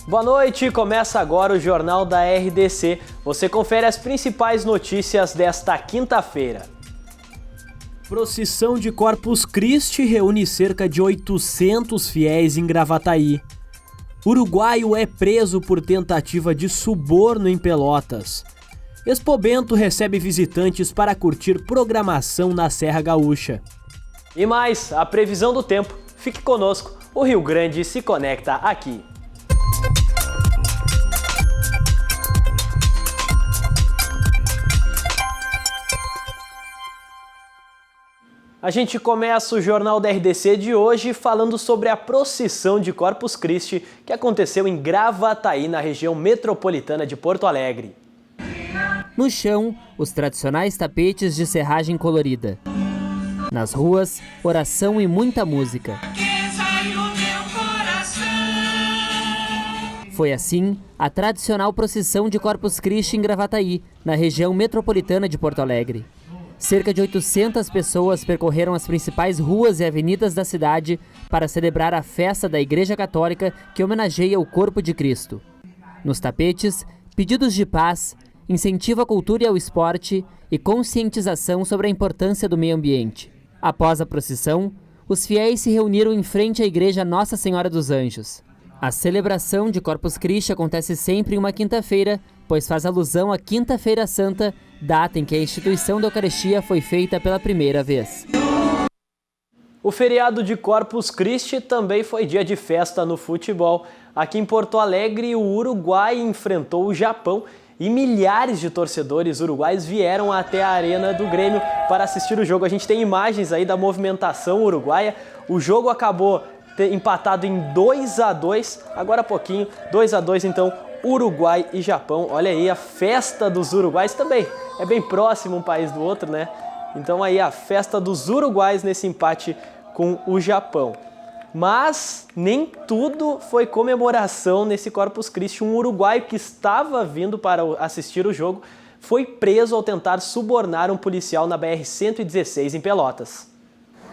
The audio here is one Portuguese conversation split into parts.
Boa noite, começa agora o Jornal da RDC. Você confere as principais notícias desta quinta-feira. Procissão de Corpus Christi reúne cerca de 800 fiéis em Gravataí. Uruguaio é preso por tentativa de suborno em Pelotas. Expo Bento recebe visitantes para curtir programação na Serra Gaúcha. E mais, a previsão do tempo. Fique conosco, o Rio Grande se conecta aqui. A gente começa o Jornal da RDC de hoje falando sobre a procissão de Corpus Christi que aconteceu em Gravataí, na região metropolitana de Porto Alegre. No chão, os tradicionais tapetes de serragem colorida. Nas ruas, oração e muita música. Foi assim a tradicional procissão de Corpus Christi em Gravataí, na região metropolitana de Porto Alegre. Cerca de 800 pessoas percorreram as principais ruas e avenidas da cidade para celebrar a festa da Igreja Católica que homenageia o Corpo de Cristo. Nos tapetes, pedidos de paz, incentivo à cultura e ao esporte e conscientização sobre a importância do meio ambiente. Após a procissão, os fiéis se reuniram em frente à Igreja Nossa Senhora dos Anjos. A celebração de Corpus Christi acontece sempre em uma quinta-feira, pois faz alusão à Quinta-feira Santa, data em que a instituição da Eucaristia foi feita pela primeira vez. O feriado de Corpus Christi também foi dia de festa no futebol. Aqui em Porto Alegre, o Uruguai enfrentou o Japão e milhares de torcedores uruguaios vieram até a Arena do Grêmio para assistir o jogo. A gente tem imagens aí da movimentação uruguaia. O jogo acabou empatado em 2-2, agora há pouquinho, 2-2 então, Uruguai e Japão. Olha aí a festa dos uruguais também, é bem próximo um país do outro, né? Então aí a festa dos uruguais nesse empate com o Japão. Mas nem tudo foi comemoração nesse Corpus Christi. Um uruguaio que estava vindo para assistir o jogo foi preso ao tentar subornar um policial na BR-116 em Pelotas.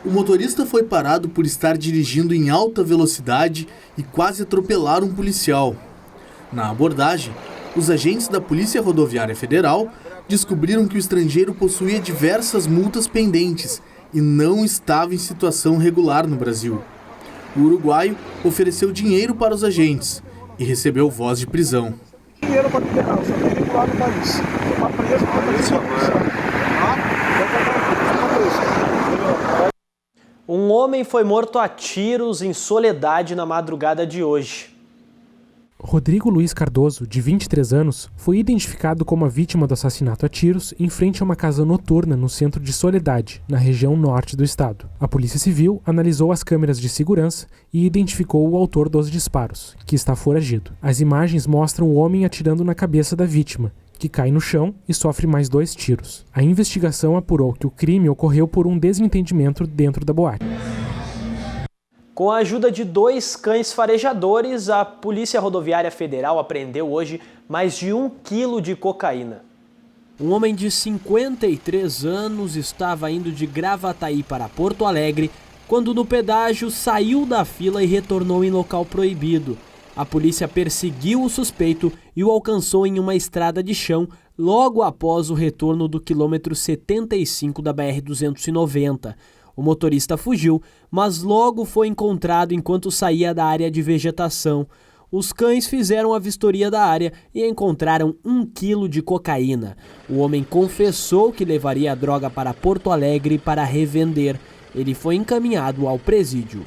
O motorista foi parado por estar dirigindo em alta velocidade e quase atropelar um policial. Na abordagem, os agentes da Polícia Rodoviária Federal descobriram que o estrangeiro possuía diversas multas pendentes e não estava em situação regular no Brasil. O uruguaio ofereceu dinheiro para os agentes e recebeu voz de prisão. Dinheiro para liberar, só tem regular no país. Você está preso por Um homem foi morto a tiros em Soledade na madrugada de hoje. Rodrigo Luiz Cardoso, de 23 anos, foi identificado como a vítima do assassinato a tiros em frente a uma casa noturna no centro de Soledade, na região norte do estado. A Polícia Civil analisou as câmeras de segurança e identificou o autor dos disparos, que está foragido. As imagens mostram o homem atirando na cabeça da vítima, que cai no chão e sofre mais 2 tiros. A investigação apurou que o crime ocorreu por um desentendimento dentro da boate. Com a ajuda de 2 cães farejadores, a Polícia Rodoviária Federal apreendeu hoje mais de 1 quilo de cocaína. Um homem de 53 anos estava indo de Gravataí para Porto Alegre quando no pedágio saiu da fila e retornou em local proibido. A polícia perseguiu o suspeito e o alcançou em uma estrada de chão logo após o retorno do quilômetro 75 da BR-290. O motorista fugiu, mas logo foi encontrado enquanto saía da área de vegetação. Os cães fizeram a vistoria da área e encontraram 1 quilo de cocaína. O homem confessou que levaria a droga para Porto Alegre para revender. Ele foi encaminhado ao presídio.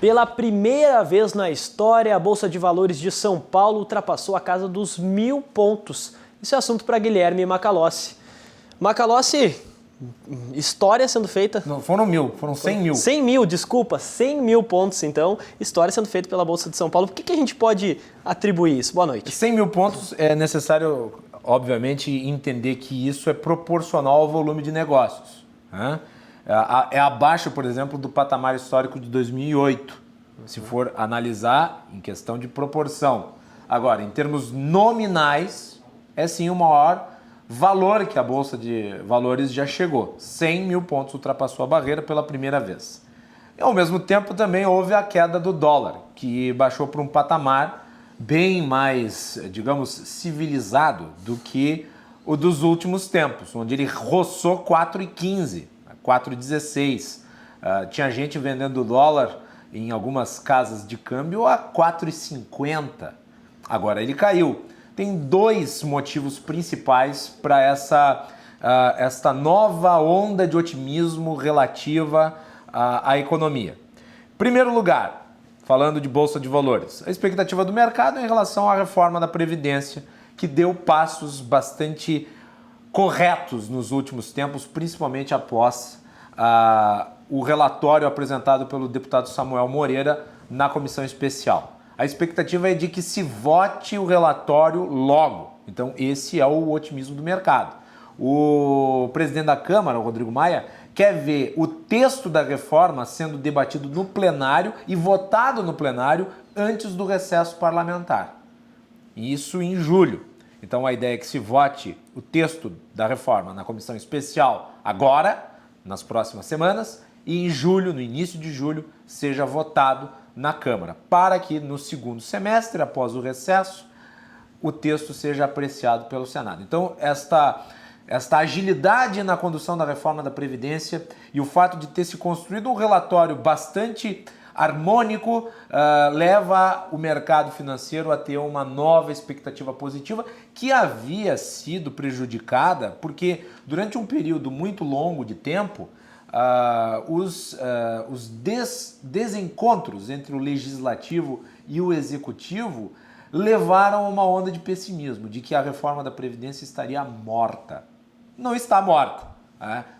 Pela primeira vez na história, a Bolsa de Valores de São Paulo ultrapassou a casa dos 1.000 pontos. Isso é assunto para Guilherme Macalossi. Macalossi, história sendo feita... Não, foram 1.000, foram 100 mil. 100 mil, desculpa, 100 mil pontos então. História sendo feita pela Bolsa de São Paulo. Por que a gente pode atribuir isso? Boa noite. 100 mil pontos é necessário, obviamente, entender que isso é proporcional ao volume de negócios, né? É abaixo, por exemplo, do patamar histórico de 2008, se for analisar em questão de proporção. Agora, em termos nominais, é sim o maior valor que a Bolsa de Valores já chegou. 100 mil pontos ultrapassou a barreira pela primeira vez. E, ao mesmo tempo, também houve a queda do dólar, que baixou para um patamar bem mais, digamos, civilizado do que o dos últimos tempos, onde ele roçou 4,15, 4,16. Tinha gente vendendo dólar em algumas casas de câmbio a 4,50. Agora ele caiu. Tem dois motivos principais para esta nova onda de otimismo relativa à economia. Em primeiro lugar, falando de Bolsa de Valores, a expectativa do mercado em relação à reforma da Previdência, que deu passos bastante corretos nos últimos tempos, principalmente após o relatório apresentado pelo deputado Samuel Moreira na comissão especial. A expectativa é de que se vote o relatório logo. Então, esse é o otimismo do mercado. O presidente da Câmara, o Rodrigo Maia, quer ver o texto da reforma sendo debatido no plenário e votado no plenário antes do recesso parlamentar. Isso em julho. Então, a ideia é que se vote o texto da reforma na comissão especial agora, nas próximas semanas, e em julho, no início de julho, seja votado na Câmara, para que no segundo semestre, após o recesso, o texto seja apreciado pelo Senado. Então, esta agilidade na condução da reforma da Previdência e o fato de ter se construído um relatório bastante harmônico leva o mercado financeiro a ter uma nova expectativa positiva que havia sido prejudicada porque durante um período muito longo de tempo os desencontros entre o legislativo e o executivo levaram a uma onda de pessimismo, de que a reforma da Previdência estaria morta. Não está morta.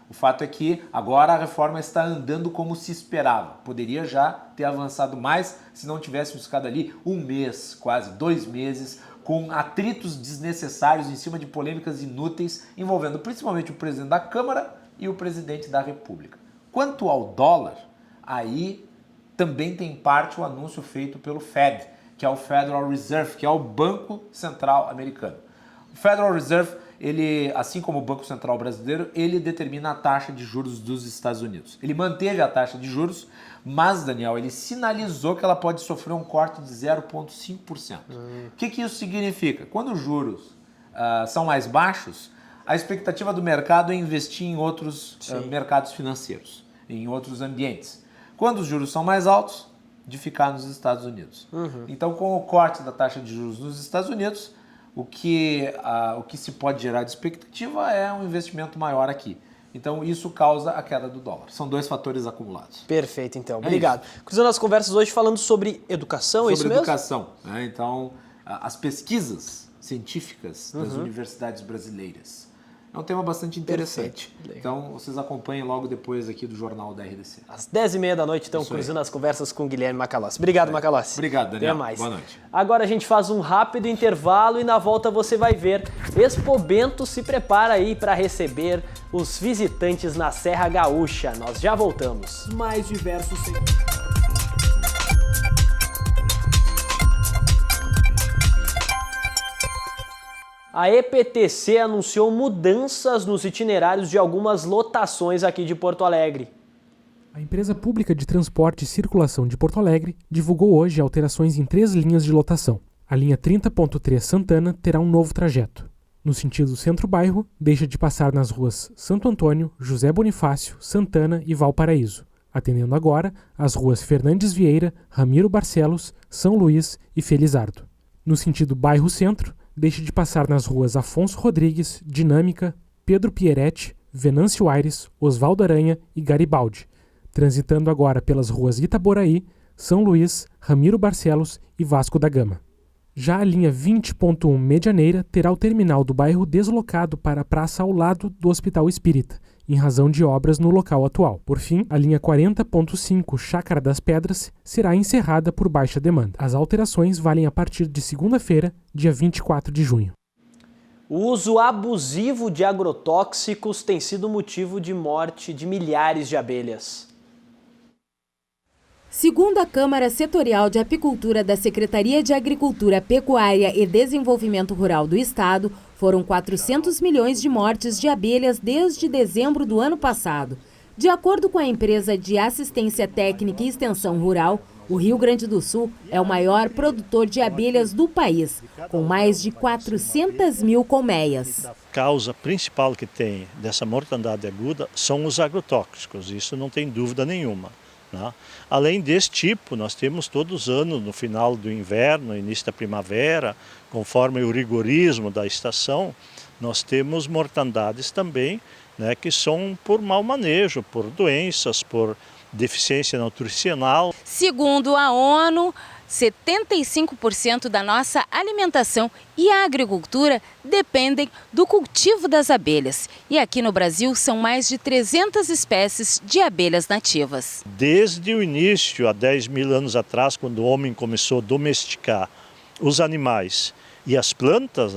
O fato é que agora a reforma está andando como se esperava. Poderia já ter avançado mais se não tivéssemos ficado ali um mês, quase 2 meses, com atritos desnecessários em cima de polêmicas inúteis envolvendo principalmente o presidente da Câmara e o presidente da República. Quanto ao dólar, aí também tem parte o anúncio feito pelo Fed, que é o Federal Reserve, que é o Banco Central americano. O Federal Reserve, ele, assim como o Banco Central brasileiro, ele determina a taxa de juros dos Estados Unidos. Ele manteve a taxa de juros, mas, Daniel, ele sinalizou que ela pode sofrer um corte de 0,5%. O que isso significa? Quando os juros são mais baixos, a expectativa do mercado é investir em outros mercados financeiros, em outros ambientes. Quando os juros são mais altos, de ficar nos Estados Unidos. Então, com o corte da taxa de juros nos Estados Unidos, o que se pode gerar de expectativa é um investimento maior aqui. Então, isso causa a queda do dólar. São 2 fatores acumulados. Perfeito, então. Obrigado. Cruzando as conversas hoje falando sobre educação, é isso mesmo? Sobre educação. Então, as pesquisas científicas das universidades brasileiras. É um tema bastante interessante. Então, vocês acompanhem logo depois aqui do Jornal da RDC. Às 10h30 da noite, então, cruzando as conversas com o Guilherme Macalossi. Obrigado, Macalossi. Obrigado, Daniel. Até mais. Boa noite. Agora a gente faz um rápido intervalo e na volta você vai ver Expo Bento se prepara aí para receber os visitantes na Serra Gaúcha. Nós já voltamos. Mais diversos... A EPTC anunciou mudanças nos itinerários de algumas lotações aqui de Porto Alegre. A empresa pública de transporte e circulação de Porto Alegre divulgou hoje alterações em 3 linhas de lotação. A linha 30.3 Santana terá um novo trajeto. No sentido centro-bairro, deixa de passar nas ruas Santo Antônio, José Bonifácio, Santana e Valparaíso, atendendo agora as ruas Fernandes Vieira, Ramiro Barcelos, São Luís e Felizardo. No sentido bairro-centro, deixa de passar nas ruas Afonso Rodrigues, Dinâmica, Pedro Pieretti, Venâncio Aires, Osvaldo Aranha e Garibaldi, transitando agora pelas ruas Itaboraí, São Luís, Ramiro Barcelos e Vasco da Gama. Já a linha 20.1 Medianeira terá o terminal do bairro deslocado para a praça ao lado do Hospital Espírita, em razão de obras no local atual. Por fim, a linha 40.5 Chácara das Pedras será encerrada por baixa demanda. As alterações valem a partir de segunda-feira, dia 24 de junho. O uso abusivo de agrotóxicos tem sido motivo de morte de milhares de abelhas. Segundo a Câmara Setorial de Apicultura da Secretaria de Agricultura, Pecuária e Desenvolvimento Rural do Estado, foram 400 milhões de mortes de abelhas desde dezembro do ano passado. De acordo com a empresa de assistência técnica e extensão rural, O Rio Grande do Sul é o maior produtor de abelhas do país, com mais de 400 mil colmeias. A causa principal que tem dessa mortandade aguda são os agrotóxicos, isso não tem dúvida nenhuma. Além desse tipo, nós temos todos os anos, no final do inverno, início da primavera, conforme o rigorismo da estação, nós temos mortandades também, que são por mau manejo, por doenças, por deficiência nutricional. Segundo a ONU, 75% da nossa alimentação e a agricultura dependem do cultivo das abelhas. E aqui no Brasil são mais de 300 espécies de abelhas nativas. Desde o início, há 10 mil anos atrás, quando o homem começou a domesticar os animais e as plantas,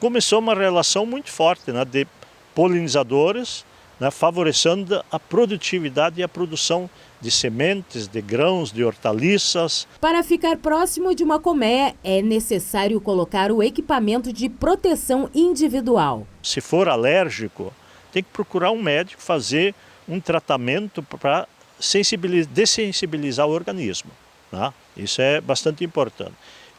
começou uma relação muito forte de polinizadores, favorecendo a produtividade e a produção de sementes, de grãos, de hortaliças. Para ficar próximo de uma colmeia, é necessário colocar o equipamento de proteção individual. Se for alérgico, tem que procurar um médico fazer um tratamento para dessensibilizar o organismo. Isso é bastante importante.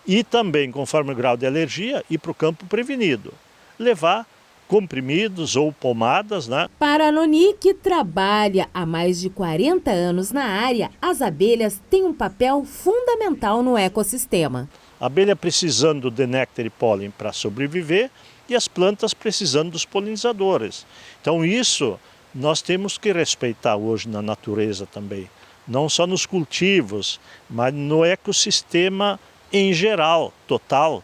E também, conforme o grau de alergia, ir para o campo prevenido. Levar comprimidos ou pomadas. Para a Noni, que trabalha há mais de 40 anos na área, as abelhas têm um papel fundamental no ecossistema. A abelha precisando de néctar e pólen para sobreviver e as plantas precisando dos polinizadores. Então isso nós temos que respeitar hoje na natureza também. Não só nos cultivos, mas no ecossistema em geral, total,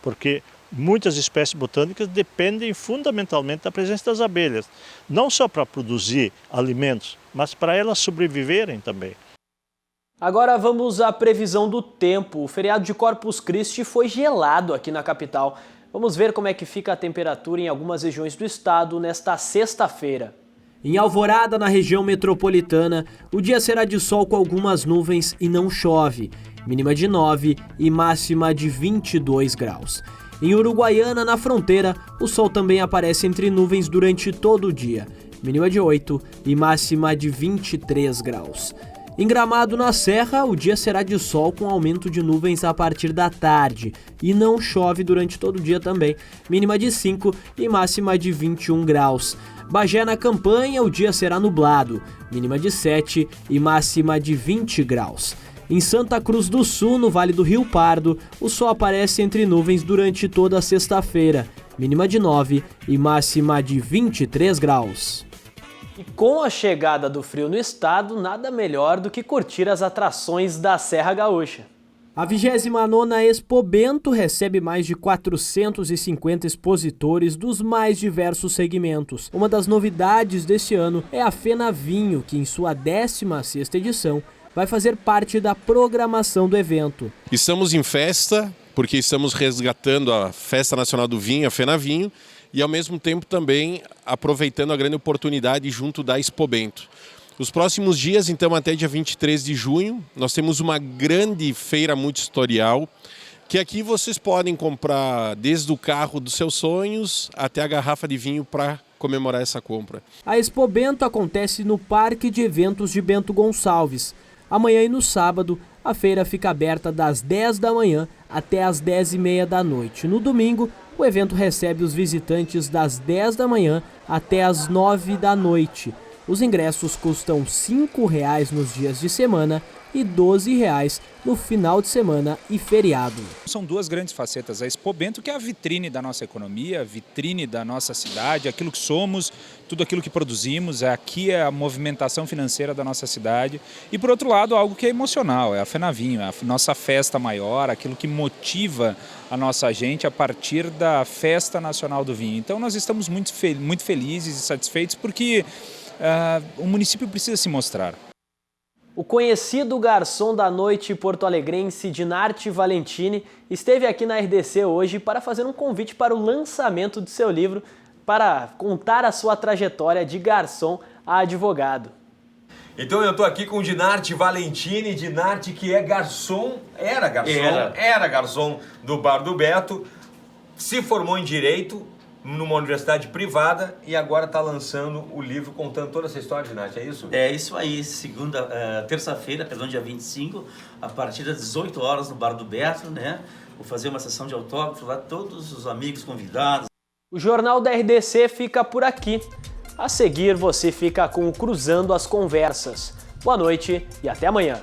porque muitas espécies botânicas dependem fundamentalmente da presença das abelhas, não só para produzir alimentos, mas para elas sobreviverem também. Agora vamos à previsão do tempo. O feriado de Corpus Christi foi gelado aqui na capital. Vamos ver como é que fica a temperatura em algumas regiões do estado nesta sexta-feira. Em Alvorada, na região metropolitana, o dia será de sol com algumas nuvens e não chove. Mínima de 9 e máxima de 22 graus. Em Uruguaiana, na fronteira, o sol também aparece entre nuvens durante todo o dia. Mínima de 8 e máxima de 23 graus. Em Gramado, na Serra, o dia será de sol com aumento de nuvens a partir da tarde. E não chove durante todo o dia também. Mínima de 5 e máxima de 21 graus. Bagé, na Campanha, o dia será nublado. Mínima de 7 e máxima de 20 graus. Em Santa Cruz do Sul, no Vale do Rio Pardo, o sol aparece entre nuvens durante toda a sexta-feira, mínima de 9 e máxima de 23 graus. E com a chegada do frio no estado, nada melhor do que curtir as atrações da Serra Gaúcha. A 29ª Expo Bento recebe mais de 450 expositores dos mais diversos segmentos. Uma das novidades deste ano é a Fena Vinho, que em sua 16ª edição vai fazer parte da programação do evento. Estamos em festa, porque estamos resgatando a Festa Nacional do Vinho, a Fena Vinho, e ao mesmo tempo também aproveitando a grande oportunidade junto da Expo Bento. Os próximos dias, então até dia 23 de junho, nós temos uma grande feira multissensorial, que aqui vocês podem comprar desde o carro dos seus sonhos até a garrafa de vinho para comemorar essa compra. A Expo Bento acontece no Parque de Eventos de Bento Gonçalves. Amanhã e no sábado, a feira fica aberta das 10 da manhã até as 10h30 da noite. No domingo, o evento recebe os visitantes das 10 da manhã até as 9 da noite. Os ingressos custam R$ 5,00 nos dias de semana e R$ 12,00 no final de semana e feriado. São duas grandes facetas. A Expo Bento, que é a vitrine da nossa economia, a vitrine da nossa cidade, aquilo que somos, tudo aquilo que produzimos, aqui é a movimentação financeira da nossa cidade. E por outro lado, algo que é emocional, é a Fena Vinho, é a nossa festa maior, aquilo que motiva a nossa gente a partir da Festa Nacional do Vinho. Então nós estamos muito felizes e satisfeitos porque o município precisa se mostrar. O conhecido garçom da noite porto-alegrense Dinarte Valentini esteve aqui na RDC hoje para fazer um convite para o lançamento de seu livro, para contar a sua trajetória de garçom a advogado. Então eu estou aqui com o Dinarte Valentini, Dinarte que é garçom, era garçom do Bar do Beto, se formou em Direito, numa universidade privada e agora está lançando o livro contando toda essa história, Dinarte, é isso? É isso aí, terça-feira, dia 25, a partir das 18 horas no Bar do Beto, né? Vou fazer uma sessão de autógrafo lá, todos os amigos convidados. O Jornal da RDC fica por aqui. A seguir, você fica com o Cruzando as Conversas. Boa noite e até amanhã.